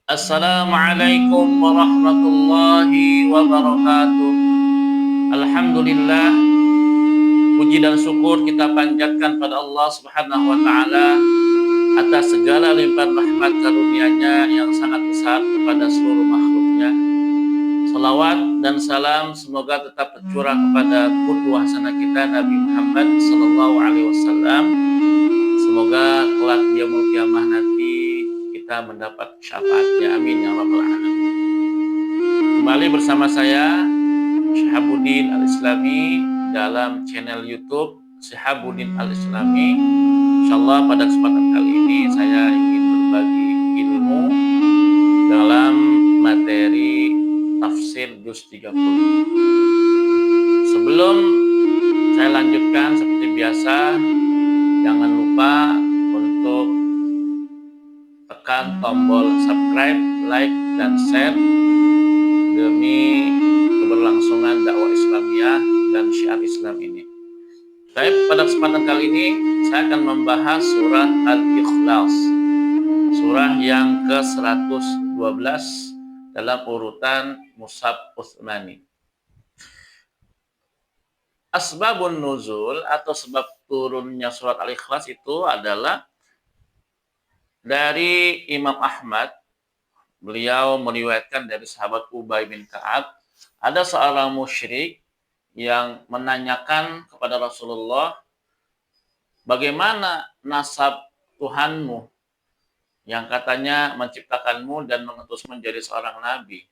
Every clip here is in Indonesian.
Assalamualaikum warahmatullahi wabarakatuh. Alhamdulillah, puji dan syukur kita panjatkan pada Allah Subhanahu wa taala atas segala limpahan rahmat karunia-Nya yang sangat besar kepada seluruh makhluknya. Salawat dan salam semoga tetap tercurah kepada qudwah hasanah kita Nabi Muhammad sallallahu alaihi wasallam. Semoga kelak di yaumul qiyamah nanti kita mendapat syafaatnya. Amin ya rabbal alamin. Kembali bersama saya Syihabuddin Al-Islami dalam channel YouTube Syihabuddin Al-Islami. Insyaallah pada kesempatan kali ini saya ingin berbagi ilmu dalam materi tafsir juz 30. Sebelum saya lanjutkan seperti biasa, jangan lupa untuk tekan tombol subscribe, like, dan share demi keberlangsungan dakwah Islamiyah dan syiar Islam ini. Baik, pada kesempatan kali ini saya akan membahas surah Al-Ikhlas, surah yang ke-112 dalam urutan Mushaf Utsmani. Asbabun nuzul atau sebab turunnya surat Al-Ikhlas itu adalah dari Imam Ahmad. Beliau meriwayatkan dari sahabat Ubay bin Ka'ab, ada seorang musyrik yang menanyakan kepada Rasulullah, bagaimana nasab Tuhanmu yang katanya menciptakanmu dan mengutusmu menjadi seorang nabi.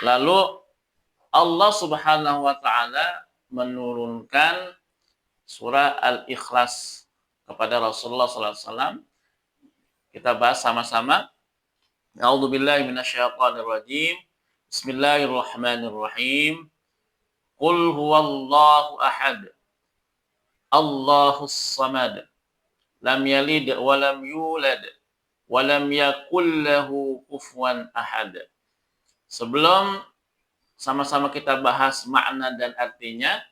Lalu Allah Subhanahu wa taala menurunkan surah Al-Ikhlas kepada Rasulullah sallallahu alaihi wasallam. Kita bahas sama-sama. A'udzubillahi minasyaitonirrajim. Bismillahirrahmanirrahim. Qul huwallahu ahad. Allahus samad. Lam yalid wa lam yulad wa lam yakul lahu kufuwan ahad. Sebelum sama-sama kita bahas makna dan artinya,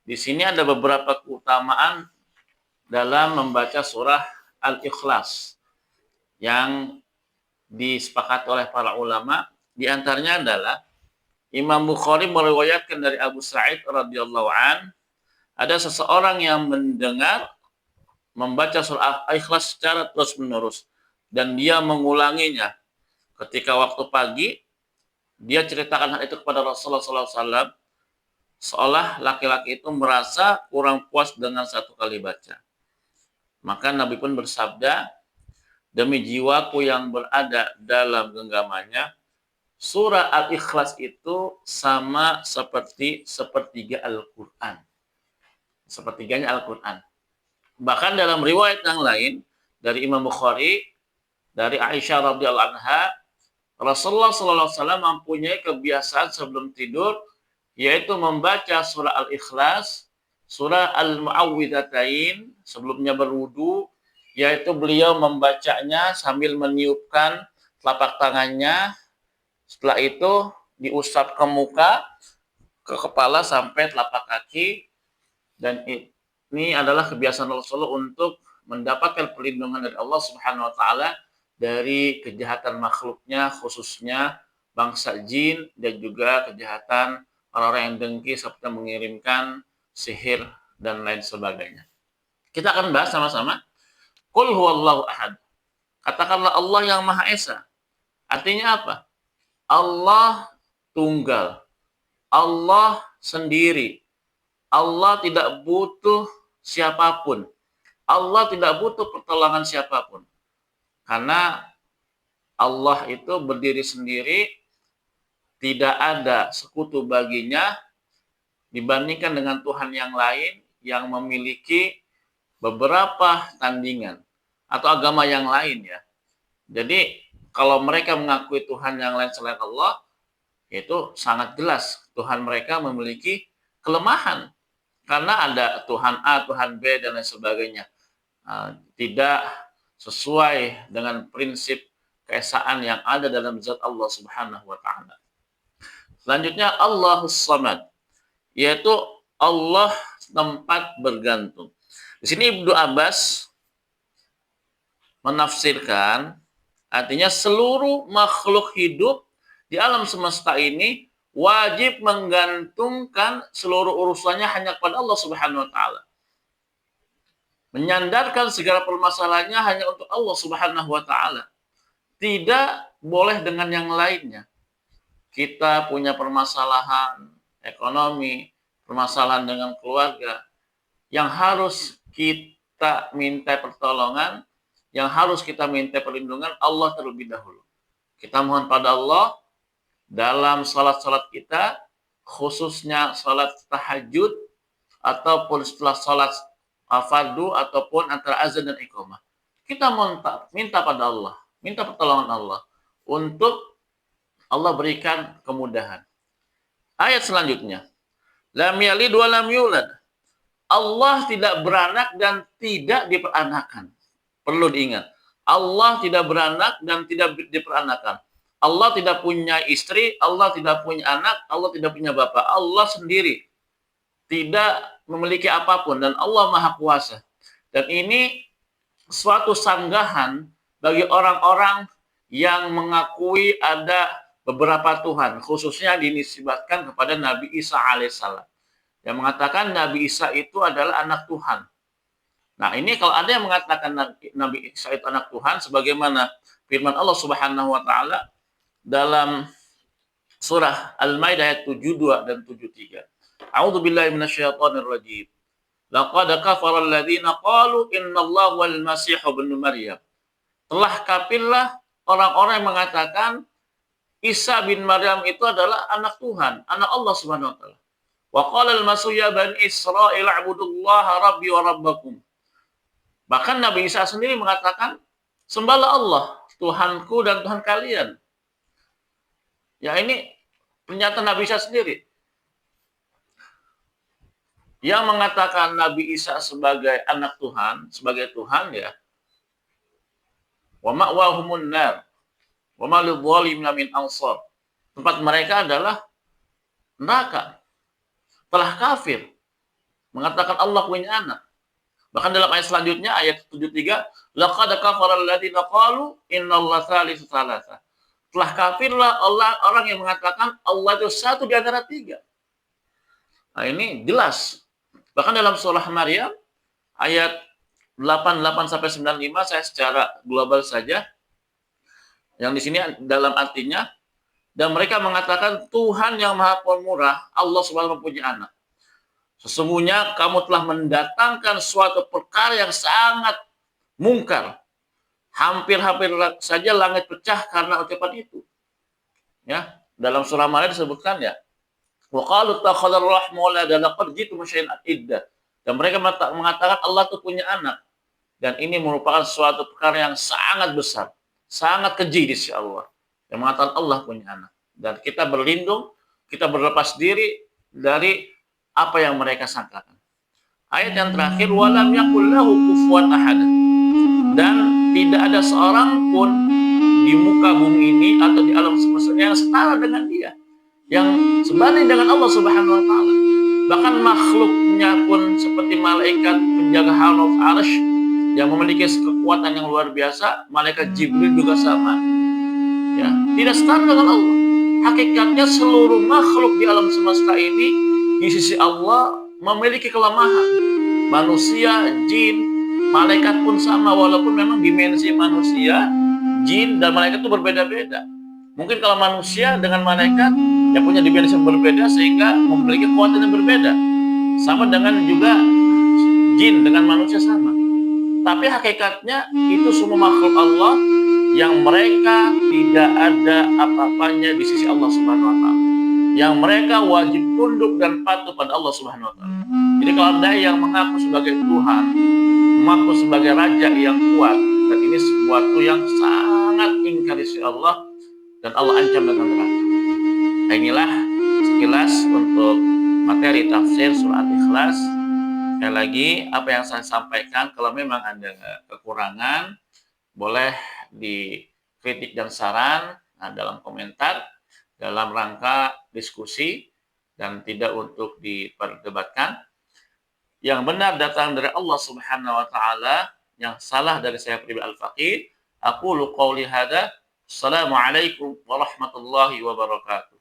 di sini ada beberapa keutamaan dalam membaca surah Al-Ikhlas yang disepakati oleh para ulama. Di antaranya adalah Imam Bukhari meriwayatkan dari Abu Sa'id radhiyallahu an, ada seseorang yang mendengar membaca surah Al-Ikhlas secara terus-menerus dan dia mengulanginya. Ketika waktu pagi, dia ceritakan hal itu kepada Rasulullah SAW, seolah laki-laki itu merasa kurang puas dengan satu kali baca. Maka Nabi pun bersabda, demi jiwaku yang berada dalam genggamannya, surah Al-Ikhlas itu sama seperti sepertiga Al-Quran. Sepertiganya Al-Quran. Bahkan dalam riwayat yang lain, dari Imam Bukhari, dari Aisyah radhiyallahu anha, Rasulullah SAW mempunyai kebiasaan sebelum tidur, yaitu membaca surah Al-Ikhlas, surah Al-Mu'awwidhatain, sebelumnya berwudu, yaitu beliau membacanya sambil meniupkan telapak tangannya. Setelah itu diusap ke muka, ke kepala sampai telapak kaki. Dan ini adalah kebiasaan Rasulullah untuk mendapatkan perlindungan dari Allah Subhanahu wa taala dari kejahatan makhluknya, khususnya bangsa jin dan juga kejahatan orang-orang yang dengki seperti mengirimkan sihir dan lain sebagainya. Kita akan bahas sama-sama. Qul huwallahu ahad. Katakanlah Allah yang Maha Esa. Artinya apa? Allah tunggal. Allah sendiri. Allah tidak butuh siapapun. Allah tidak butuh pertolongan siapapun. Karena Allah itu berdiri sendiri, tidak ada sekutu baginya dibandingkan dengan Tuhan yang lain yang memiliki beberapa tandingan atau agama yang lain ya. Jadi kalau mereka mengakui Tuhan yang lain selain Allah, itu sangat jelas Tuhan mereka memiliki kelemahan. Karena ada Tuhan A, Tuhan B, dan lain sebagainya. Tidak sesuai dengan prinsip keesaan yang ada dalam zat Allah Subhanahu wa taala. Selanjutnya Allahus Samad, yaitu Allah tempat bergantung. Di sini Ibnu Abbas menafsirkan Artinya seluruh makhluk hidup di alam semesta ini wajib menggantungkan seluruh urusannya hanya kepada Allah Subhanahu wa taala. Menyandarkan segala permasalahannya hanya untuk Allah Subhanahu wa taala. Tidak boleh dengan yang lainnya. Kita punya permasalahan ekonomi, permasalahan dengan keluarga, yang harus kita minta pertolongan, yang harus kita minta perlindungan Allah terlebih dahulu. Kita mohon pada Allah dalam salat-salat kita, khususnya salat tahajud ataupun setelah salat fardu ataupun antara azan dan iqamah. Kita minta pada Allah, minta pertolongan Allah untuk Allah berikan kemudahan. Ayat selanjutnya. Lam yalid wa lam yulad. Allah tidak beranak dan tidak diperanakan. Perlu diingat. Allah tidak beranak dan tidak diperanakan. Allah tidak punya istri, Allah tidak punya anak, Allah tidak punya bapak. Allah sendiri tidak memiliki apapun dan Allah Maha Kuasa. Dan ini suatu sanggahan bagi orang-orang yang mengakui ada beberapa Tuhan, khususnya dinisbatkan kepada Nabi Isa alaihissalam, yang mengatakan Nabi Isa itu adalah anak Tuhan. Nah, ini kalau ada yang mengatakan Nabi Isa itu anak Tuhan, sebagaimana firman Allah Subhanahu wa taala dalam surah Al-Maidah ayat 72 dan 73. A'udzu billahi minasyaitonir rajim. Laqad kafara alladziina qalu innallaha wal masih ibnu Maryam. Telah kafirlah orang-orang yang mengatakan Isa bin Maryam itu adalah anak Tuhan, anak Allah Subhanahu wa taala. Wa qala al-masih ya bani Israil a'budullaha rabbi wa rabbakum. Bahkan Nabi Isa sendiri mengatakan, sembahlah Allah, Tuhanku dan Tuhan kalian. Ya, ini pernyataan Nabi Isa sendiri. Yang mengatakan Nabi Isa sebagai anak Tuhan, sebagai Tuhan ya. Wa ma'wahumun nar. Wa ma lidh-dhalimina min ansar. Tempat mereka adalah neraka. Telah kafir. Mengatakan Allah punya anak. Bahkan dalam ayat selanjutnya, ayat 73, laqad kafara alladziina qalu innallaha tsalitsu tsalatsa. Telah kafirlah orang yang mengatakan Allah itu satu di antara tiga. Nah, ini jelas. Bahkan dalam surah Maryam ayat 88 sampai 95, saya secara global saja. Yang di sini dalam artinya, dan mereka mengatakan Tuhan yang Maha Pemurah, Allah Subhanahu wa taala punya anak. Sesungguhnya kamu telah mendatangkan suatu perkara yang sangat mungkar. Hampir-hampir saja langit pecah karena ucapan itu. Ya, dalam surah Maryam disebutkan ya. Wa qalu takhadar rahmu walada laqad jitum syai'an iddah. Dan mereka mengatakan Allah itu punya anak. Dan ini merupakan suatu perkara yang sangat besar, sangat keji di sisi Allah. Yang mengatakan Allah punya anak. Dan kita berlindung, kita berlepas diri dari apa yang mereka sangkakan. Ayat yang terakhir, walam yakul lahu kufuwan ahad. Dan tidak ada seorang pun di muka bumi ini atau di alam semesta yang setara dengan dia, yang sebanding dengan Allah Subhanahu wa taala. Bahkan makhluknya pun seperti malaikat penjaga haul arsy yang memiliki kekuatan yang luar biasa, malaikat Jibril juga sama. Ya, tidak setara dengan Allah. Hakikatnya seluruh makhluk di alam semesta ini di sisi Allah memiliki kelemahan. Manusia, jin, malaikat pun sama, walaupun memang dimensi manusia, jin dan malaikat itu berbeda-beda. Mungkin kalau manusia dengan malaikat yang punya dimensi yang berbeda sehingga memiliki kekuatan yang berbeda. Sama dengan juga jin dengan manusia sama. Tapi hakikatnya itu semua makhluk Allah yang mereka tidak ada apa-apanya di sisi Allah Subhanahu wa taala. Yang mereka wajib tunduk dan patuh pada Allah Subhanahu wa taala. Jadi kalau ada yang mengaku sebagai Tuhan, mengaku sebagai raja yang kuat, dan ini sesuatu yang sangat ingkar di sisi Allah dan Allah ancam dengan neraka. Nah, inilah sekilas untuk materi tafsir surah Al-Ikhlas. Sekali lagi, apa yang saya sampaikan, kalau memang ada kekurangan, boleh dikritik dan saran dalam komentar, dalam rangka diskusi, dan tidak untuk diperdebatkan. Yang benar datang dari Allah Subhanahu wa taala, yang salah dari saya pribadi Al-Faqih. Aqulu qouli hadza. Assalamualaikum warahmatullahi wabarakatuh.